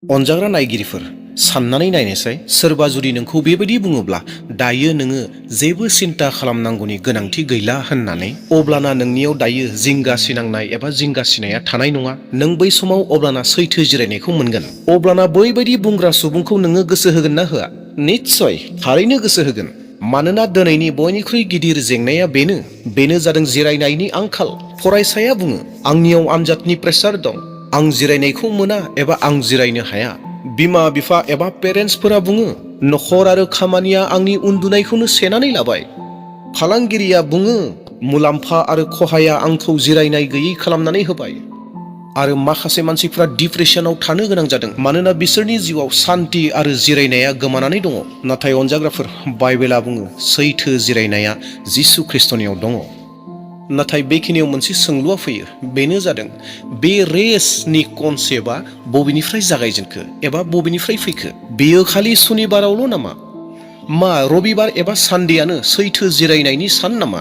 अनजाग्रा नायगिरिफोर साननानै नायनोसै सोरबा जुदि नोंखौ बेबायदि बुङोब्ला दायो नोङो जेबो सिन्ता खालामनांगौनि गोनांथि गैला होननानै अब्लाना नोंनियाव दायो जिंगासिनांनाय एबा जिंगासिनाया थानाय नङा। नों बै समाव अब्लाना सैथो जिरायनायखौ मोनगोन। अब्लाना बैबायदि बुंग्रा सुबुंखौ नोङो गोसो होगोन ना होआ? निस्सय थारैनो गोसो होगोन। मानोना दिनैनि बयनिख्रुइ गिदिर जेंनाया बेनो जादों जिरायनायनि आंखाल। फरायसाया बुङो आंनियाव आनजादनि प्रेसार दं, आं जिरायनायखौ मोना एबा आं जिरायनो हाया। बिमा बिफा एबा पेरेन्टसफोरा बुङो नखर आरो खामानिया आंनि उन्दुनायखौनो सेनानै लाबाय। फालांगिरिया बुङो मुलाम्फा आरो खहाया आंखौ जिरायनाय गैयै खालामनानै होबाय। आरो माखासे मानसिफ्रा डिप्रेसनाव थानो गोनां जादों मानोना बिसोरनि जिउआव सान्ति आरो जिरायनाया गोमानानै दङ। नाथाय अनजाग्राफोर, बाइबेला बुङो सैथो जिरायनाया जिसु ख्रिस्टनियाव दङ। नाथाय बेखिनियाव मोनसे सोंलुआ फैयो, बेनो जादों बे रेस्टनि कनसेप्टआ बबेनिफ्राय जागायजेनखो एबा बबेनिफ्राय फैखो? बेयो खालि सुनिबारावल' नामा? मा रबिबार एबा सानडेआनो सैथो जिरायनायनि सान नामा?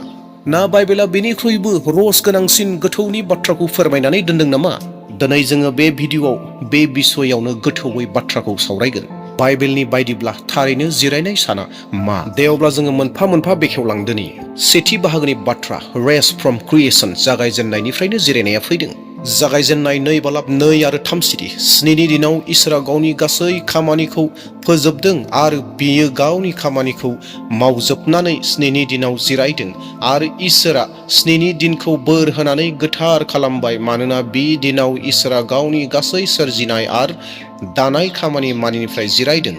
ना बाइबेला बेनिख्रुइबो रस गोनांसिन गोथौनि बाथ्राखौ फोरमायनानै दोनदों नामा? दिनै जोङो बे भिडिअ'आव बे बिसयआवनो गोथौयै बाथ्राखौ सावरायगोन। बाइबेलनि बायदिब्ला थारैनो जिरायनाय साना मा? दे अब्ला जोङो मोनफा मोनफा बेखेवलांदोनि। सेथि बाहागोनि बाथ्रा, रेस्ट फ्रम क्रिएशन, जागायजेननायनिफ्रायनो जिरायनाया फैदों। जागायजेननाय 2 आरो 3 सिरि। स्निनि दिनाव इसोरा गावनि गासै खामानिखौ फोजोबदों आरो बियो गावनि खामानिखौ मावजोबनानै स्निनि दिनाव जिरायदों। आरो इसोरा स्निनि दिनखौ बोर होनानै गोथार खालामबाय मानोना बे दिनाव इसोरा गावनि गासै सोरजिनाय आरो दानाय खामानि मानिनिफ्राय जिरायदों।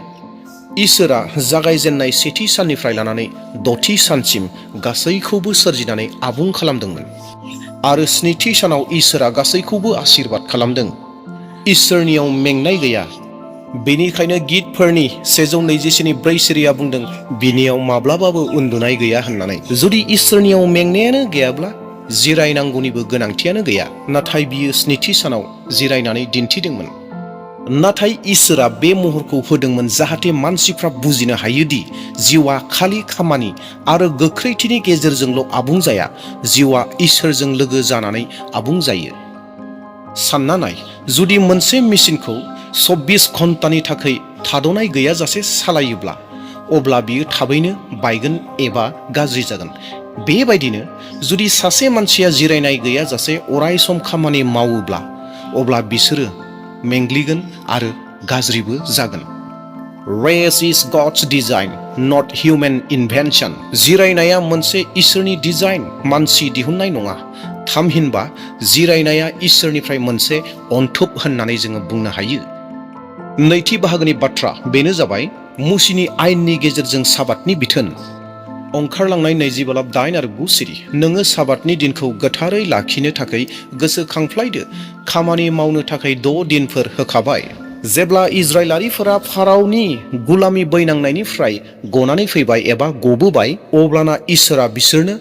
इसोरा जागायजेननाय सेथि साननिफ्राय लानानै 6थि सानसिम गासैखौबो सोरजिनानै आबुं खालामदोंमोन। आरो स्निथि सानाव इसोरा गासैखौबो आशीर्बाद खालामदों। इसोरनियाव मेंनाय गैया। बेनिखायनो गितफोरनि 127:4 सिरिया बुंदों बिनियाव माब्लाबाबो उन्दुनाय गैया होननानै। जुदि इसोरनियाव मेंनायानो गैयाब्ला जिरायनांगौनिबो गोनांथियानो गैया। नाथाय बियो स्निथि सानाव जिरायनानै दिन्थिदोंमोन। नाथाय इसोरा बे महरखौ होदोंमोन जाहाथे मानसिफ्रा बुजिनो हायोदि जिउआ खालि खामानि आरो गोख्रैथिनि गेजेरजोंल' आबुं जाया, जिउआ इसोरजों लोगो जानानै आबुं जायो। सानना नाय, जुदि मोनसे मेसिनखौ 24 घन्टानि थाखाय थाद'नाय गैयाजासे सालायोब्ला अब्ला बियो थाबैनो बायगोन एबा गाज्रि जागोन। बेबायदिनो जुदि सासे मानसिया जिरायनाय गैयाजासे अराय सम खामानि मावोब्ला अब्ला बिसोरो मेंग्लिगोन आरो गाज्रिबो जागोन। रेस्ट इज गड्स डिजाइन, नट हिउमेन इनभेन्शन। जिरायनाया मोनसे इसोरनि डिजाइन, मानसि दिहुननाय नङा। थामहिनबा जिरायनाया इसोरनिफ्राय मोनसे अनथोब होननानै जोङो बुंनो हायो। नैथि बाहागोनि बाथ्रा, बेनो जाबाय मुसिनि आयेननि गेजेरजों साबातनि बिथोन। ओंखारलांनाय 20:8 आरो 9 सिरि। नोङो साबातनि दिनखौ गोथारै लाखिनो थाखाय गोसोखांफ्लायदो। खामानि मावनो थाखाय 6 दिनफोर होखाबाय। जेब्ला इजराइलारिफोरा फारावनि गुलामी बैनांनायनिफ्राय गनानै फैबाय एबा गबोबाय, अब्लाना इसोरा बिसोरनो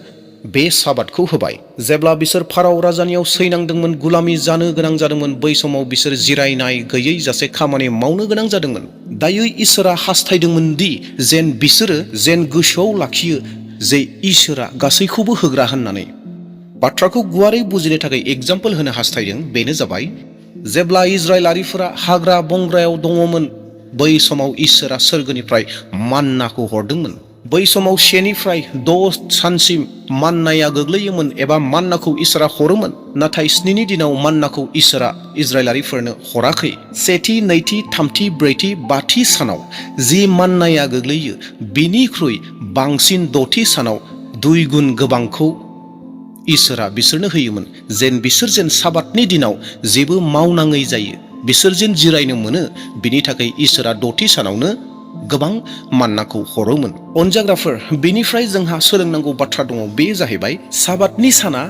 बे साबातखौ होबाय। जेब्ला बिसोर फाराव राजानियाव सैनांदोंमोन, गुलामी जानो गोनां जादोंमोन, बै समाव बिसोर जिरायनाय गैयै जासे खामानि मावनो गोनां जादोंमोन। दायो इसोरा हास्थायदोंमोन दि बिसोरो गोसोआव लाखियो जे इसोरा गासैखौबो होग्रा होननानै। बाथ्राखौ गुवारै बुजिनो थाखाय एग्जाम्पल होनो हास्थायदों, बेनो जाबाय जेब्ला इजराइलारिफोरा हाग्रा बंग्रायाव दङमोन, बै समाव इसोरा सोरगोनिफ्राय मान्नाखौ हरदोंमोन। बै समाव 1निफ्राय 6 सानसिम मान्नाया गोग्लैयोमोन एबा मान्नाखौ इसोरा हरोमोन। नाथाय 7नि दिनाव मान्नाखौ इसोरा इजराइलारिफोरनो हराखै। 1थि, 2थि, 3थि, 4थि, 5थि सानाव जि मान्नाया गोग्लैयो बिनिख्रुइ बांसिन 6थि सानाव 2 गुन गोबांखौ इसोरा बिसोरनो होयोमोन, बिसोर साबातनि दिनाव जेबो मावनाङै जायो, बिसोर जिरायनो मोनो। बिनि थाखाय इसोरा 6थि सानावनो गोबां मान्नाखौ हरोमोन। अनजाग्राफोर, बेनिफ्राय जोंहा सोलोंनांगौ बाथ्रा दङ, बे जाहैबाय साबातनि साना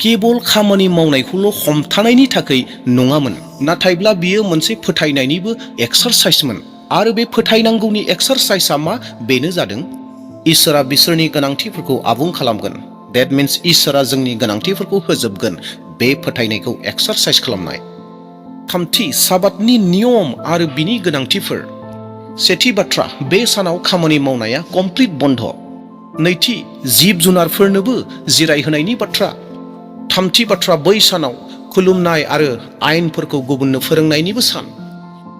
केबल खामानि मावनायखौल' हमथानायनि थाखाय नङामोन, नाथायब्ला बियो मोनसे फोथायनायनिबो एक्सारसाइसमोन। आरो बे फोथायनांगौनि एक्सारसाइसआ मा? बेनो जादों इसोरा बिसोरनि गोनांथिफोरखौ आबुं खालामगोन। That means इसोरा जोंनि गोनांथिफोरखौ होजोबगोन। बे फोथायनायखौ एक्सारसाइज खालामनाय। थामथि, साबातनि नियम आरो बिनि गोनांथिफोर। सेथि बाथ्रा, बे सानाव खामानि मावनाया कमप्लिट बन्द। नैथि, जिब जुनारफोरनोबो जिरायहोनायनि बाथ्रा। थामथि बाथ्रा, बै सानाव खुलुमनाय आरो आयेनफोरखौ गुबुननो फोरोंनायनिबो सान।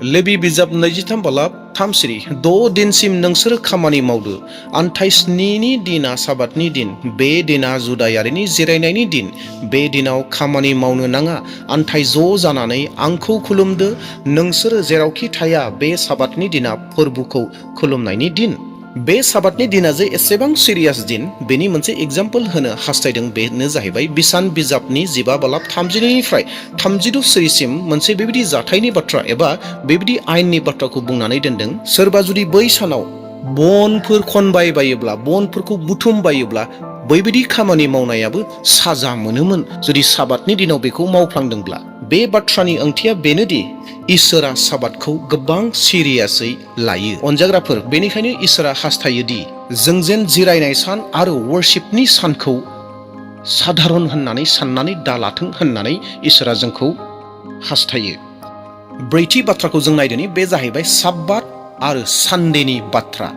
लेबि बिजाब 23 बालाब 3 सिरि 6 दिनसिम नोंसोरो खामानि मावदो आन्थाइ 7नि दिना साबातनि दिन बे दिना जुदायारिनि जिरायनायनि दिन बे दिनाव खामानि मावनो नाङा आन्थाइ ज' जानानै आंखौ खुलुमदो नोंसोरो जेरावखि थाया बे साबातनि दिना फोरबोखौ खुलुमनायनि दिन बे साबातनि दिना जे एसेबां सिरियास दिन बेनि मोनसे एग्जाम्पल होनो हास्थायदों बेनो जाहैबाय बिसान बिजाबनि 15 बालाब 32निफ्राय 32 सिरिसिम मोनसे बेबायदि जाथायनि बाथ्रा एबा बेबायदि आयेननि बाथ्राखौ बुंनानै दोनदों सोरबा जुदि बै सानाव बनफोर खनबाय बायोब्ला बनफोरखौ बुथुमबायोब्ला बैबायदि खामानि मावनायाबो साजा मोनोमोन जुदि साबातनि दिनाव बेखौ मावफ्लांदोंब्ला बे बाथ्रानि ओंथिया बेनोदि इसोरा साबातखौ गोबां सिरियासै लायो अनजाग्राफोर बेनिखायनो इसोरा हास्थायोदि जों जेन जिरायनाय सान आरो वर्शिपनि सानखौ साधारन होननानै साननानै दालाथों होननानै इसोरा जोंखौ हास्थायो ब्रैथि बाथ्राखौ जों नायदोनि बे जाहैबाय साब्बात आरो सानदेनि बाथ्रा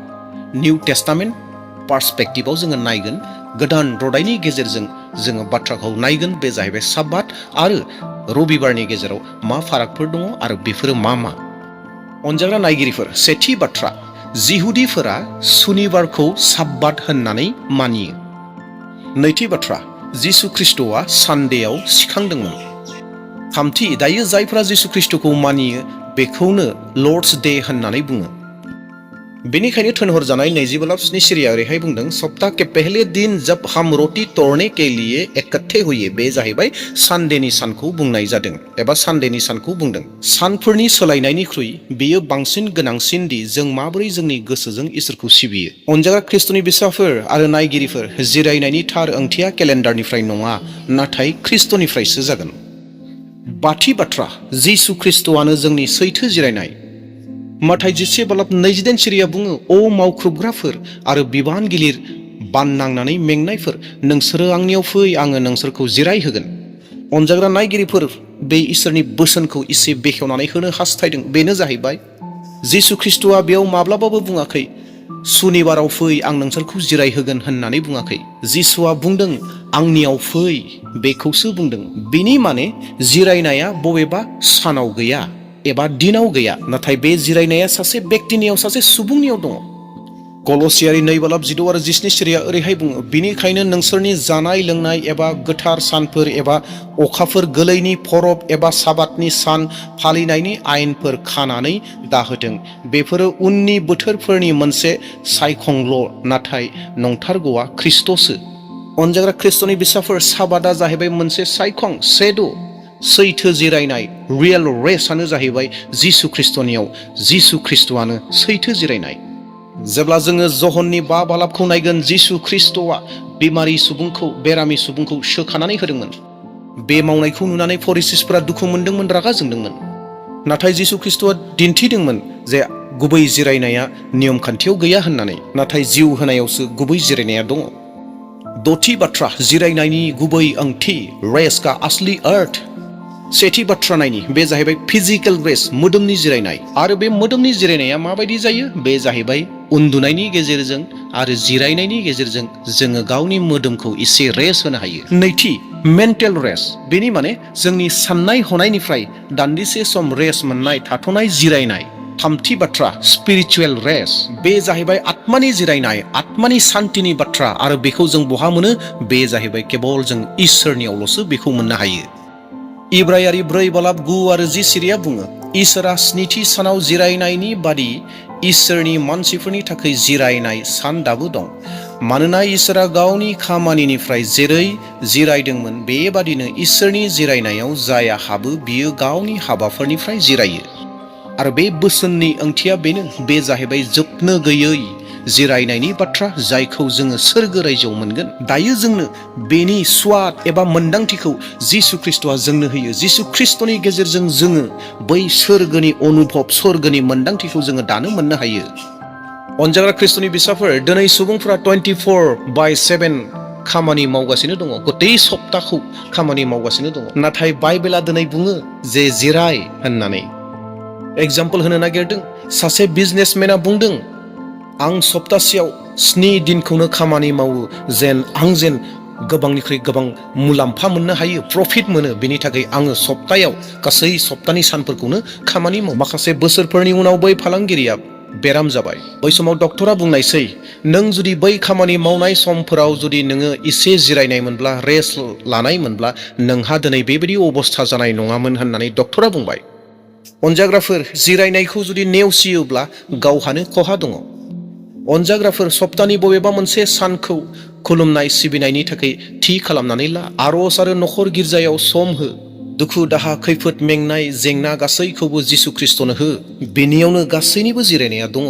निउ टेस्टामेन्ट पार्सपेक्टिभआव जोङो नायगोन गोदान रदायनि गेजेरजों जोङो बाथ्राखौ नायगोन बे जाहैबाय साब्बात आरो रबिबारनि गेजेराव मा फारागफोर दङ आरो बेफोरो मा अनजाग्रा नायगिरिफोर सेथि बाथ्रा जिहुदिफोरा सुनिबारखौ साब्बात होननानै मानियो नैथि बाथ्रा जिसु ख्रिस्ट'आ सानदेयाव सिखांदोंमोन थामथि दायो जायफोरा जिसु ख्रिस्ट'खौ मानियो बेखौनो लर्ड्स डे होननानै बुङो बेनिखायनो थोनहरजानाय 20 बालाब 7 सिरिया ओरैहाय बुंदों सप्ताह के पहले दिन जब हम रोटी तोड़ने के लिए इकट्ठे हुए बे जाहैबाय सानदेनि सानखौ बुंनाय जादों एबा सानदेनि सानखौ बुंदों सानफोरनि सोलायनायनिख्रुइ बेयो बांसिन गोनांसिन दि जों माबोरै जोंनि गोसोजों इसोरखौ सिबियो अनजाग्रा ख्रिस्ट'नि बिसाफोर आरो नायगिरिफोर जिरायनायनि थार ओंथिया केलेन्डारनिफ्राय नङा नाथाय ख्रिस्ट'निफ्रायसो जागोन बाथि बाथ्रा जिसु ख्रिस्ट'आनो जोंनि सैथो जिरायनाय माथाय 10 बालाब 22 सिरिया बुङो अ मावख्रुबग्राफोर आरो बिबान गिलिर बाननांनानै मेंनायफोर नोंसोरो आंनियाव फै आङो नोंसोरखौ जिराय होगोन अनजाग्रा नायगिरिफोर बे इसोरनि बोसोनखौ एसे बेखेवनानै होनो हास्थायदों बेनो जाहैबाय जिसु ख्रिस्ट'आ बेयाव माब्लाबाबो बुङाखै सुनिबाराव फै आं नोंसोरखौ जिराय होगोन होननानै बुङाखै जिसुआ बुंदों आंनियाव फै बेखौसो बुंदों बिनि माने जिरायनाया बबेबा सानाव गैया एबा दिनाव गैया नाथाय बे जिरायनाया सासे व्यक्तिनियाव सासे सुबुंनियाव दङ कलसियारि 2 बालाब 16 आरो 17 सिरिया ओरैहाय बुङो बिनिखायनो नोंसोरनि जानाय लोंनाय एबा गोथार सानफोर एबा अखाफोर गोलैनि फरब एबा साबातनि सान फालिनायनि आयेनफोर खानानै दाहोथों बेफोरो उननि बोथोरफोरनि मोनसे सायखंल' नाथाय नंथारगौआ ख्रिस्ट'सो अनजाग्रा ख्रिस्ट'नि बिसाफोर साबादा जाहैबाय मोनसे सायखं सेद' सैथो जिरायनाय रियेल रेस्टआनो जाहैबाय जिसु ख्रिस्ट'नियाव जिसु ख्रिस्ट'आनो सैथो जिरायनाय जेब्ला जोङो जहननि 5 बालाबखौ नायगोन जिसु ख्रिस्ट'आ बेमारि सुबुंखौ बेरामि सुबुंखौ सोखानानै होदोंमोन बे मावनायखौ नुनानै फरिसीफोरा दुखु मोनदोंमोन रागा जोंदोंमोन नाथाय जिसु ख्रिस्ट'आ दिन्थिदोंमोन जे गुबै जिरायनाया नियम खान्थियाव गैया होननानै नाथाय जिउ होनायावसो गुबै जिरायनाया दङ दथि बाथ्रा जिरायनायनि गुबै ओंथि रेस्ट का असली अर्थ सेथि बाथ्रा नायनि बे जाहैबाय फिजिकेल रेस्ट मोदोमनि जिरायनाय आरो बे मोदोमनि जिरायनाया माबायदि जायो बे जाहैबाय उन्दुनायनि गेजेरजों आरो जिरायनायनि गेजेरजों जोङो गावनि मोदोमखौ एसे रेस्ट होनो हायो नैथि मेन्टेल रेस्ट बेनि माने जोंनि साननाय हनायनिफ्राय दान्दिसे सम रेस्ट मोननाय थाथ'नाय जिरायनाय थामथि बाथ्रा स्पिरिचुवेल रेस्ट बे जाहैबाय आत्मानि जिरायनाय आत्मानि सान्तिनि बाथ्रा आरो बेखौ जों बहा मोनो बे जाहैबाय केवल जों इसोरनियावल'सो बेखौ मोननो हायो इब्रायारि 4 बालाब 9 आरो 10 सिरिया बुङो इसोरा स्निथि सानाव जिरायनायनि बादि इसोरनि मानसिफोरनि थाखाय जिरायनाय सान दाबो दं मानोना इसोरा गावनि खामानिनिफ्राय जेरै जिरायदोंमोन बेबादिनो इसोरनि जिरायनायाव जाया हाबो बियो गावनि हाबाफोरनिफ्राय जिरायो आरो बे बोसोननि ओंथिया बेनो बे जाहैबाय जोबनो गैयै जिरायनायनि बाथ्रा जायखौ जोङो सोरगो रायजोआव मोनगोन दायो जोंनो बेनि स्वाद एबा मोन्दांथिखौ जिसु ख्रिस्ट'आ जोंनो होयो जिसु ख्रिस्ट'नि गेजेरजों जोङो बै सोरगोनि अनुभब सोरगोनि मोन्दांथिखौ जोङो दानो मोननो हायो अनजाग्रा ख्रिस्ट'नि बिसाफोर दिनै सुबुंफोरा 24/7 खामानि मावगासिनो दङ गतै सप्ताखौ खामानि मावगासिनो दङ नाथाय बाइबेला दिनै बुङो जे जिराय होननानै एग्जाम्पल होनो नागिरदों सासे बिजनेसमेना बुंदों आं सप्तासेयाव 7 दिनखौनो खामानि मावो आं गोबांनिख्रुइ गोबां मुलाम्फा मोननो हायो, प्रफिट मोनो। बेनि थाखाय आङो सप्तायाव गासै सप्तानि सानफोरखौनो खामानि मावो। माखासे बोसोरफोरनि उनाव बै फालांगिरिया बेराम जाबाय। बै समाव डक्टरा बुंनायसै, नों जुदि बै खामानि मावनाय समफोराव जुदि नोङो एसे जिरायनाय मोनब्ला, रेस्ट लानाय मोनब्ला नोंहा दिनै बेबायदि अबस्था जानाय नङामोन होननानै डक्टरा बुंबाय। अनजाग्राफोर, जिरायनायखौ जुदि नेवसियोब्ला गावहानो खहा दङ। अनजाग्राफोर, सप्तानि बबेबा मोनसे सानखौ खुलुमनाय सिबिनायनि थाखाय थि खालामनानै ला। आरज आरो नखर गिर्जायाव सम हो। दुखु दाहा, खैफोद, मेंनाय, जेंना गासैखौबो जिसु ख्रिस्टनो हो। बेनियावनो गासैनिबो जिरायनाया दङ।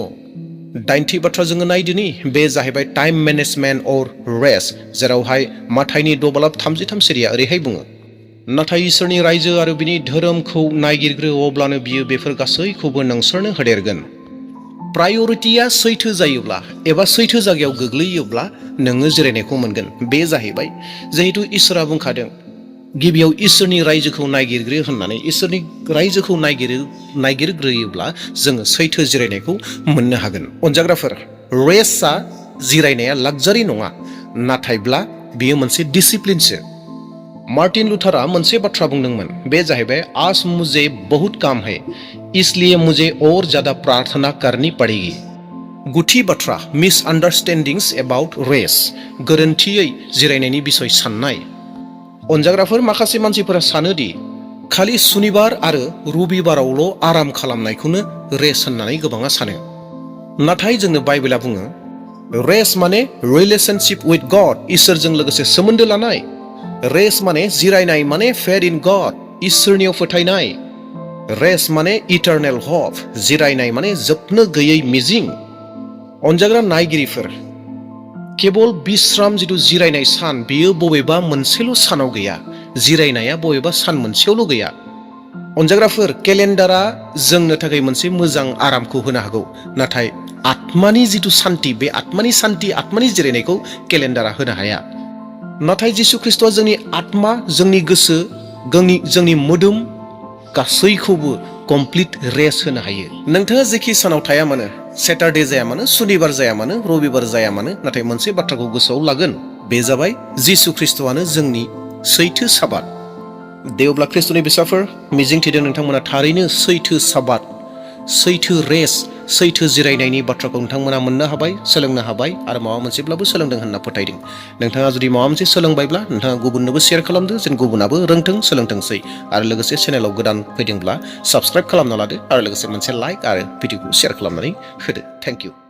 9थि बाथ्रा जोङो नायदिनि, बे जाहैबाय टाइम मेनेजमेन्ट अर रेस्ट, जेरावहाय माथाइनि 6:33 सिरिया ओरैहाय बुङो, नाथाय इसोरनि रायजो आरो बिनि धोरोमखौ नायगिरग्रो, अब्लानो बियो बेफोर गासैखौबो नोंसोरनो होदेरगोन। प्रायरिटिया सैथो जायोब्ला एबा सैथो जायगायाव गोग्लैयोब्ला नोङो जिरायनायखौ मोनगोन। बे जाहैबाय, जिहेतु इसोरा बुंखादों गिबियाव इसोरनि रायजोखौ नायगिरग्रो होननानै, इसोरनि रायजोखौ नायगिरग्रोयोब्ला जोङो सैथो जिरायनायखौ मोननो हागोन। अनजाग्राफोर, रेस्टआ, जिरायनाया लाक्जारि नङा, नाथायब्ला बियो मोनसे डिसिप्लिनसो। मार्टिन लुथारा मोनसे बाथ्रा बुंदोंमोन, बे जाहैबाय, आज मुझे बहुत काम है, इसलिए मुझे और ज्यादा प्रार्थना करनी पड़ेगी। गुथि बाथ्रा, मिसआन्डारस्टेन्डिंग्स एबाउट रेस्ट, गोरोन्थियै जिरायनायनि बिसय साननाय। अनजाग्राफोर, माखासे मानसिफोरा सानोदि खालि सुनिबार आरो रबिबारावल' आराम खालामनायखौनो रेस्ट होननानै गोबाङा सानो। नाथाय जोंनो बाइबेला बुङो, रेस्ट माने रिलेशनशिप उइथ गड, इसोरजों लोगोसे सोमोन्दो लानाय। रेस्ट माने जिरायनाय, माने फेथ इन गड, इसोरनियाव फोथायनाय। रेस्ट माने इटारनेल हप, जिरायनाय माने जोबनो गैयै मिजिं। अनजाग्रा नायगिरिफोर, केबल बिश्राम जिथु जिरायनाय सान, बेयो बबेबा मोनसेल' सानाव गैया, जिरायनाया बबेबा सान मोनसेयावल' गैया। अनजाग्राफोर, केलेन्डारा जोंनो थाखाय मोनसे मोजां आरामखौ होनो हागौ, नाथाय आत्मानि जिथु सान्ति, बे आत्मानि सान्ति, आत्मानि जिरायनायखौ केलेन्डारा होनो हाया। नाथाय जिसु ख्रिस्ट'आ जोंनि आत्मा, जोंनि गोसो, जोंनि मोदोम गासैखौबो कमप्लिट रेस्ट होनो हायो। नोंथाङा जेखि सानाव थाया मानो, सेटारडे जाया मानो, सुनिबार जाया मानो, रबिबार जाया मानो, नाथाय मोनसे बाथ्राखौ गोसोआव लागोन, बे जाबाय जिसु ख्रिस्ट'आनो जोंनि सैथो साबात। दे अब्ला ख्रिस्ट'नि फिसाफोर, मिजिंथिदों नोंथांमोना थारैनो सैथो साबात, सैथो रेस्ट, सैथो जिरायनायनि बाथ्राखौ नोंथांमोना मोननो हाबाय, सोलोंनो हाबाय, आरो माबा मोनसेब्लाबो सोलोंदों होनना फोथायदों। नोंथाङा जुदि माबा मोनसे सोलोंबायब्ला नोंथाङा गुबुननोबो शेयार खालामदो, जेन गुबुनाबो रोंथों, सोलोंथोंसै। आरो लोगोसे चेनेलाव गोदान फैदोंब्ला साबस्क्राइब खालामना लादो, आरो लोगोसे मोनसे लाइक आरो भिडिअखौ शेयार खालामनानै होदो। Thank you.